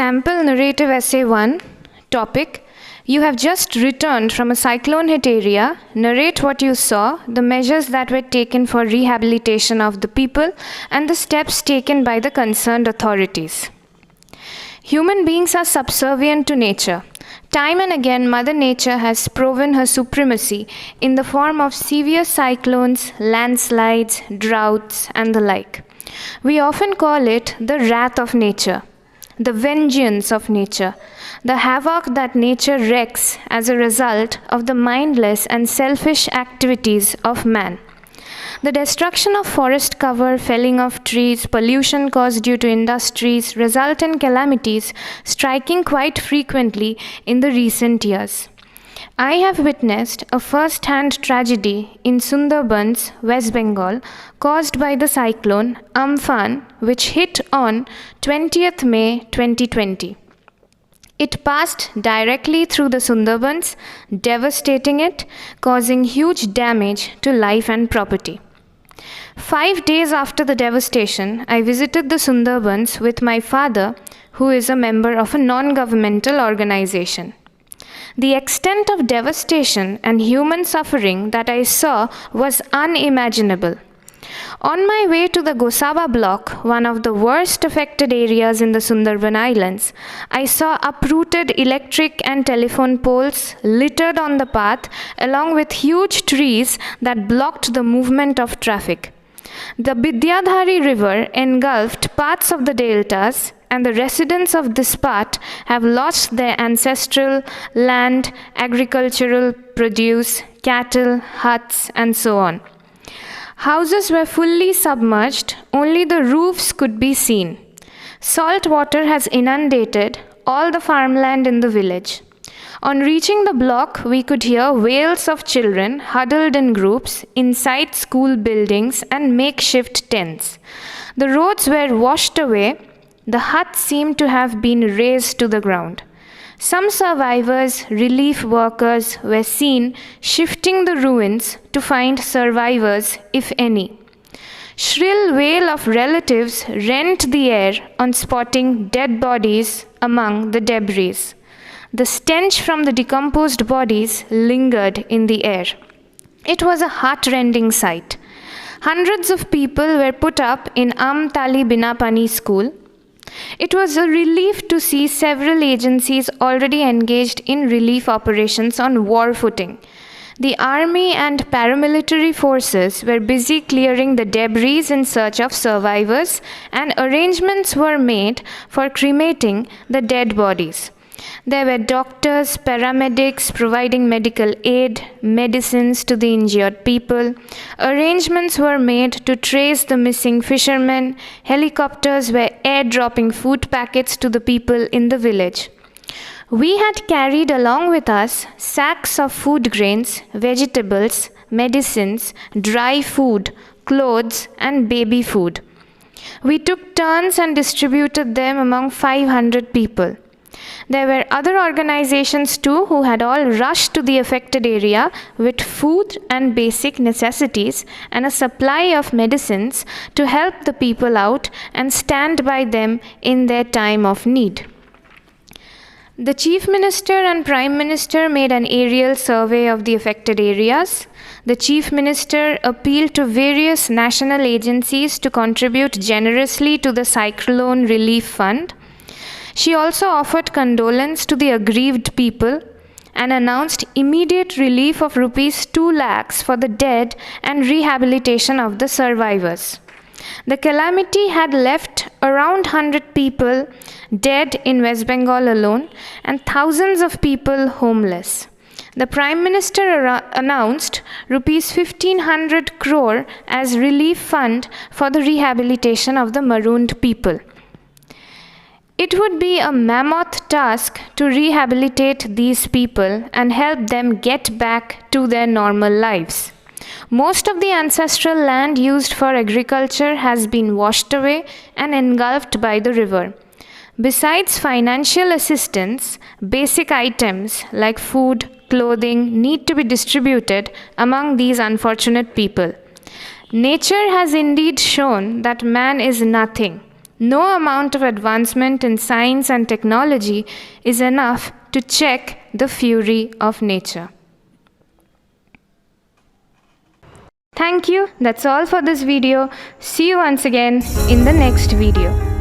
Sample Narrative Essay 1. Topic: You have just returned from a cyclone hit area. Narrate what you saw, the measures that were taken for rehabilitation of the people, and the steps taken by the concerned authorities. Human beings are subservient to nature. Time and again, Mother Nature has proven her supremacy in the form of severe cyclones, landslides, droughts, and the like. We often call it the wrath of nature, the vengeance of nature, the havoc that nature wreaks as a result of the mindless and selfish activities of man. The destruction of forest cover, felling of trees, pollution caused due to industries result in calamities striking quite frequently in the recent years. I have witnessed a first-hand tragedy in Sundarbans, West Bengal, caused by the cyclone Amphan, which hit on 20th May 2020. It passed directly through the Sundarbans, devastating it, causing huge damage to life and property. 5 days after the devastation, I visited the Sundarbans with my father, who is a member of a non-governmental organization. The extent of devastation and human suffering that I saw was unimaginable. On my way to the Gosaba block, one of the worst affected areas in the Sundarban Islands, I saw uprooted electric and telephone poles littered on the path, along with huge trees that blocked the movement of traffic. The Bidyadhari River engulfed parts of the deltas, and the residents of this part have lost their ancestral land, agricultural produce, cattle, huts, and so on. Houses were fully submerged, only the roofs could be seen. Salt water has inundated all the farmland in the village. On reaching the block, we could hear wails of children huddled in groups inside school buildings and makeshift tents. The roads were washed away. The huts seemed to have been razed to the ground. Some survivors, relief workers, were seen shifting the ruins to find survivors, if any. Shrill wail of relatives rent the air on spotting dead bodies among the debris. The stench from the decomposed bodies lingered in the air. It was a heart-rending sight. Hundreds of people were put up in Tali Bina Pani school. It was a relief to see several agencies already engaged in relief operations on war footing. The army and paramilitary forces were busy clearing the debris in search of survivors, and arrangements were made for cremating the dead bodies. There were doctors, paramedics providing medical aid, medicines to the injured people. Arrangements were made to trace the missing fishermen. Helicopters were airdropping food packets to the people in the village. We had carried along with us sacks of food grains, vegetables, medicines, dry food, clothes, and baby food. We took turns and distributed them among 500 people. There were other organizations too who had all rushed to the affected area with food and basic necessities and a supply of medicines to help the people out and stand by them in their time of need. The Chief Minister and Prime Minister made an aerial survey of the affected areas. The Chief Minister appealed to various national agencies to contribute generously to the Cyclone Relief Fund. She also offered condolence to the aggrieved people and announced immediate relief of rupees 2 lakhs for the dead and rehabilitation of the survivors. The calamity had left around 100 people dead in West Bengal alone and thousands of people homeless. The Prime Minister announced rupees 1,500 crore as relief fund for the rehabilitation of the marooned people. It would be a mammoth task to rehabilitate these people and help them get back to their normal lives. Most of the ancestral land used for agriculture has been washed away and engulfed by the river. Besides financial assistance, basic items like food, clothing need to be distributed among these unfortunate people. Nature has indeed shown that man is nothing, No amount of advancement in science and technology is enough to check the fury of nature. Thank you. That's all for this video. See you once again in the next video.